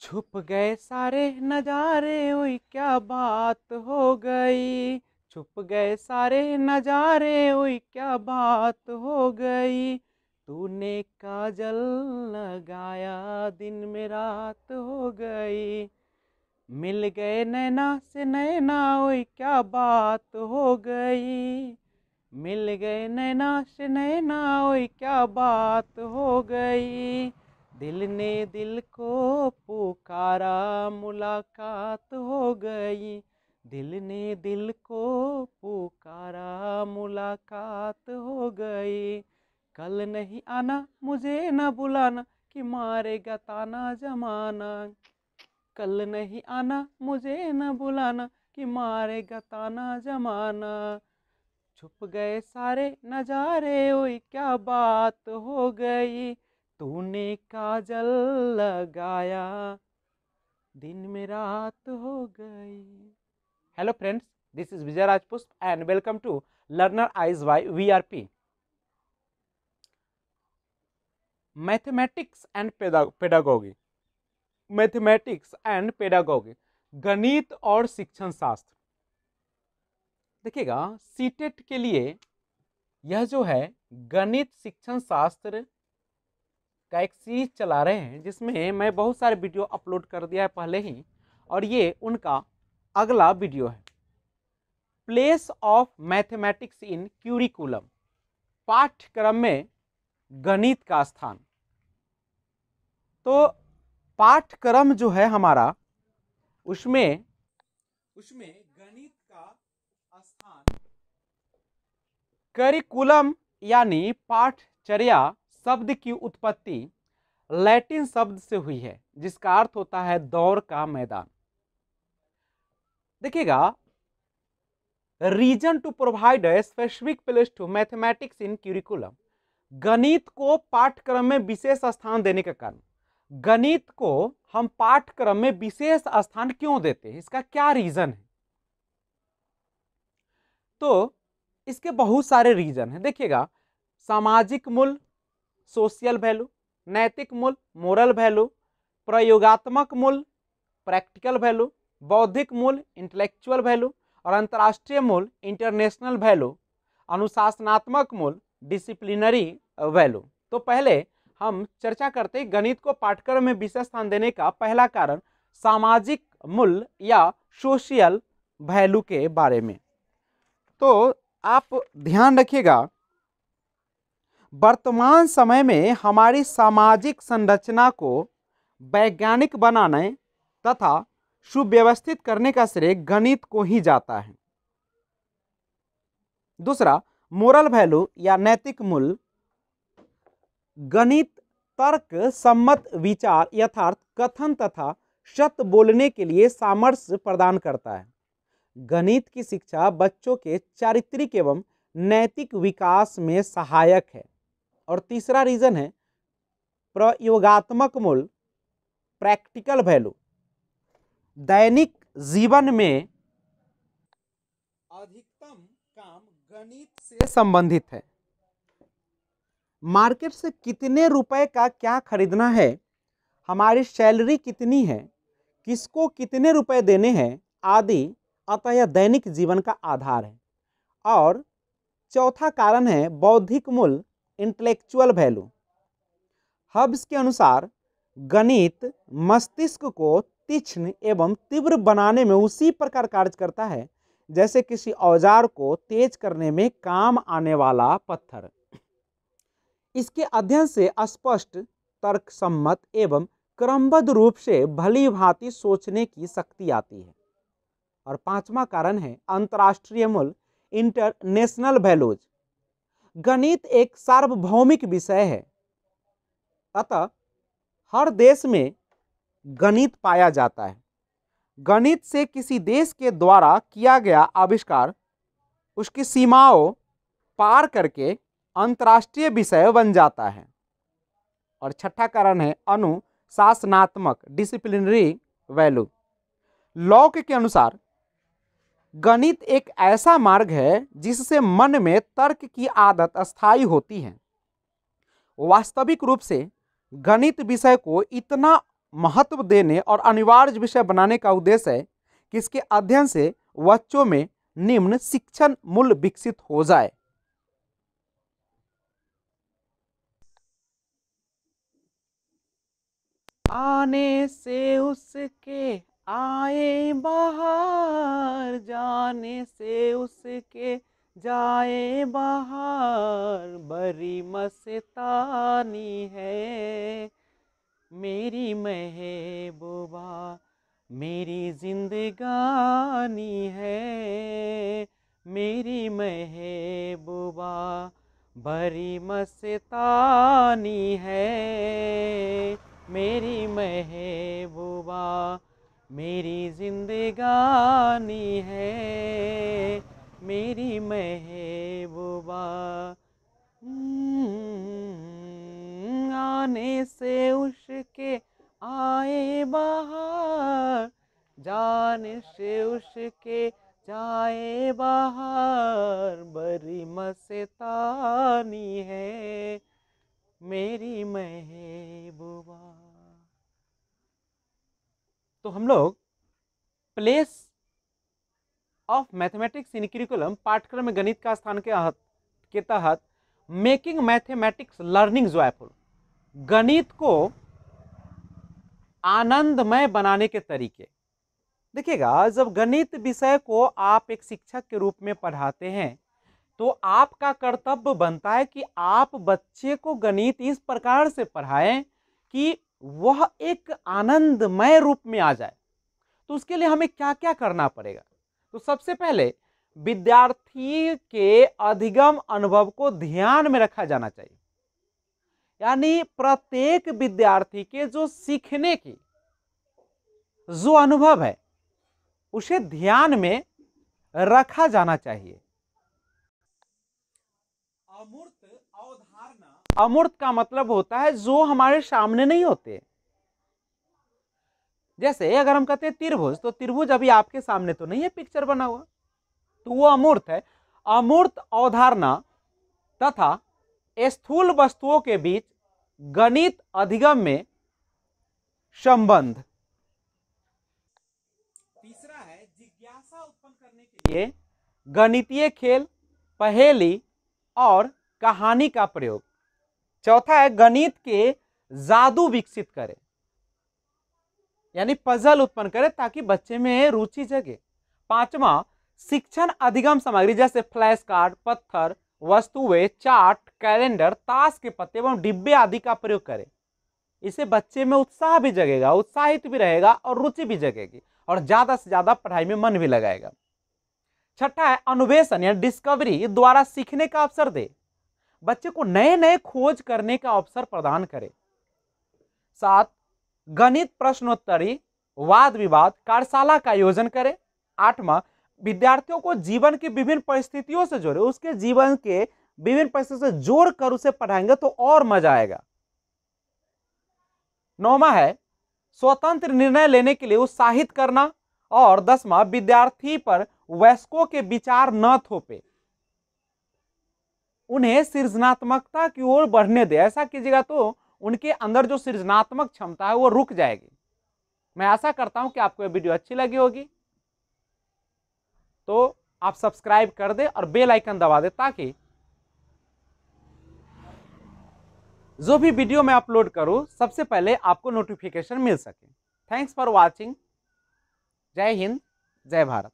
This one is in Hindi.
छुप गए सारे नजारे, ओए क्या बात हो गई। छुप गए सारे नजारे, ओए क्या बात हो गई। तूने काजल लगाया, दिन में रात हो गई। मिल गए नैना से नैना, ओए क्या बात हो गई। मिल गए नैना से नैना, ओए क्या बात हो गई। दिल ने दिल को पुकारा, मुलाकात हो गई। दिल ने दिल को पुकारा, मुलाकात हो गई। कल नहीं आना, मुझे न बुलाना, कि मारेगा ताना जमाना। कल नहीं आना, मुझे न बुलाना, कि मारेगा ताना जमाना। छुप गए सारे नजारे, ओए क्या बात हो गई। तूने काजल लगाया, दिन में रात हो गई। Hello friends, this is Vijay Rajpushp and welcome to learner eyes by VRP. Mathematics and pedagogy. Mathematics and pedagogy, गणित और शिक्षण शास्त्र। देखिएगा, सीटेट के लिए यह जो है गणित शिक्षण शास्त्र का एक सीरीज चला रहे हैं, जिसमें मैं बहुत सारे वीडियो अपलोड कर दिया है पहले ही, और ये उनका अगला वीडियो है। Place of mathematics in curriculum, पाठ्यक्रम में गणित का स्थान। तो पाठ्यक्रम जो है हमारा, उसमें गणित का स्थान, करिकुलम यानी पाठचर्या शब्द की उत्पत्ति लैटिन शब्द से हुई है, जिसका अर्थ होता है दौड़ का मैदान। देखिएगा, reason to provide a specific place to mathematics in curriculum, गणित को पाठ्यक्रम में विशेष स्थान देने का कारण। गणित को हम पाठ्यक्रम में विशेष स्थान क्यों देते हैं, इसका क्या रीजन है? तो इसके बहुत सारे रीजन हैं। देखिएगा, सामाजिक मूल्य, सोशल वैल्यू, नैतिक मूल्य, मोरल वैल्यू, प्रयोगात्मक मूल्य, प्रैक्टिकल वैल्यू, बौद्धिक मूल्य, इंटेलेक्चुअल वैल्यू, और अंतर्राष्ट्रीय मूल्य, इंटरनेशनल वैल्यू, अनुशासनात्मक मूल्य, डिसिप्लिनरी वैल्यू। तो पहले हम चर्चा करते हैं गणित को पाठ्यक्रम में विशेष स्थान देने का पहला कारण, सामाजिक मूल्य या सोशल वैल्यू के बारे में। तो आप ध्यान रखिएगा, वर्तमान समय में हमारी सामाजिक संरचना को वैज्ञानिक बनाने तथा सुव्यवस्थित करने का श्रेय गणित को ही जाता है। दूसरा, मोरल वैल्यू या नैतिक मूल्य। गणित तर्क सम्मत विचार, यथार्थ कथन तथा सत्य बोलने के लिए सामर्थ्य प्रदान करता है। गणित की शिक्षा बच्चों के चारित्रिक एवं नैतिक विकास में सहायक है। और तीसरा रीजन है प्रयोगात्मक मूल्य, प्रैक्टिकल वैल्यू। दैनिक जीवन में अधिकतम काम गणित से संबंधित है। मार्केट से कितने रुपए का क्या खरीदना है, हमारी सैलरी कितनी है, किसको कितने रुपए देने हैं आदि, अतः यह दैनिक जीवन का आधार है। और चौथा कारण है बौद्धिक मूल्य, इंटेलेक्चुअल वैल्यू। हब्स के अनुसार गणित मस्तिष्क को तीक्ष्ण एवं तीव्र बनाने में उसी प्रकार कार्य करता है जैसे किसी औजार को तेज करने में काम आने वाला पत्थर। इसके अध्ययन से स्पष्ट, तर्कसम्मत एवं क्रमबद्ध रूप से भली भांति सोचने की शक्ति आती है। और पांचवा कारण है अंतर्राष्ट्रीय मूल्य, इंटरनेशनल वैल्यूज। गणित एक सार्वभौमिक विषय है, अतः हर देश में गणित पाया जाता है। गणित से किसी देश के द्वारा किया गया आविष्कार उसकी सीमाओं पार करके अंतर्राष्ट्रीय विषय बन जाता है। और छठा कारण है अनुशासनात्मक, डिसिप्लिनरी वैल्यू। लॉक के अनुसार गणित एक ऐसा मार्ग है जिससे मन में तर्क की आदत अस्थायी होती है। वास्तविक रूप से गणित विषय को इतना महत्व देने और अनिवार्य विषय बनाने का उद्देश्य है कि इसके अध्ययन से बच्चों में निम्न शिक्षण मूल्य विकसित हो जाए। आने से उसके आए बाहर, जाने से उसके जाए बाहर, बड़ी मस्तानी है मेरी महबूबा, मेरी जिंदगानी है मेरी महबूबा, बड़ी मस्तानी है मेरी महबूबा, मेरी जिंदगानी है मेरी महबूबा। आने से उसके आए बाहर, जाने से उसके जाए बाहर, बड़ी मस्तानी है मेरी महबूबा। तो हम लोग place of mathematics in curriculum पाठ्यक्रम में गणित का स्थान के तहत मेकिंग मैथमेटिक्स लर्निंग जॉयफुल, गणित को आनंदमय बनाने के तरीके। देखिएगा, जब गणित विषय को आप एक शिक्षक के रूप में पढ़ाते हैं तो आपका कर्तव्य बनता है कि आप बच्चे को गणित इस प्रकार से पढ़ाएं कि वह एक आनंदमय रूप में आ जाए। तो उसके लिए हमें क्या क्या करना पड़ेगा? तो सबसे पहले विद्यार्थी के अधिगम अनुभव को ध्यान में रखा जाना चाहिए, यानी प्रत्येक विद्यार्थी के जो सीखने की जो अनुभव है उसे ध्यान में रखा जाना चाहिए। अमूर्त अवधारणा, अमूर्त का मतलब होता है जो हमारे सामने नहीं होते। जैसे अगर हम कहते हैं त्रिभुज, तो त्रिभुज अभी आपके सामने तो नहीं है पिक्चर बना हुआ, तो वो अमूर्त है। अमूर्त अवधारणा तथा स्थूल वस्तुओं के बीच गणित अधिगम में संबंध। तीसरा है जिज्ञासा उत्पन्न करने के लिए गणितीय खेल, पहेली और कहानी का प्रयोग। चौथा है गणित के जादू विकसित करे, यानी पजल उत्पन्न करे ताकि बच्चे में रुचि जगे। पांचवा शिक्षण अधिगम सामग्री जैसे फ्लैश कार्ड, पत्थर, वस्तुएं, चार्ट, कैलेंडर, ताश के पत्ते एवं डिब्बे आदि का प्रयोग करें। इससे बच्चे में उत्साह भी जगेगा, उत्साहित भी रहेगा और रुचि भी जगेगी और ज्यादा से ज्यादा पढ़ाई में मन भी लगाएगा। छठा है अन्वेषण या डिस्कवरी द्वारा सीखने का अवसर दे, बच्चे को नए नए खोज करने का अवसर प्रदान करे। 7 गणित प्रश्नोत्तरी, वाद विवाद, कार्यशाला का आयोजन करे। 8वां विद्यार्थियों को जीवन की विभिन्न परिस्थितियों से जोड़े, उसके जीवन के विभिन्न परिस्थितियों से जोड़कर उसे पढ़ाएंगे तो और मजा आएगा। 9वां है स्वतंत्र निर्णय लेने के लिए उत्साहित करना। और 10वां विद्यार्थी पर वयस्कों के विचार न थोपे, उन्हें सृजनात्मकता की ओर बढ़ने दे। ऐसा कीजिएगा तो उनके अंदर जो सृजनात्मक क्षमता है वो रुक जाएगी। मैं आशा करता हूं कि आपको यह वीडियो अच्छी लगी होगी, तो आप सब्सक्राइब कर दे और बेल आइकन दबा दे ताकि जो भी वीडियो मैं अपलोड करूं सबसे पहले आपको नोटिफिकेशन मिल सके। Thanks for watching. जय हिंद, जय भारत।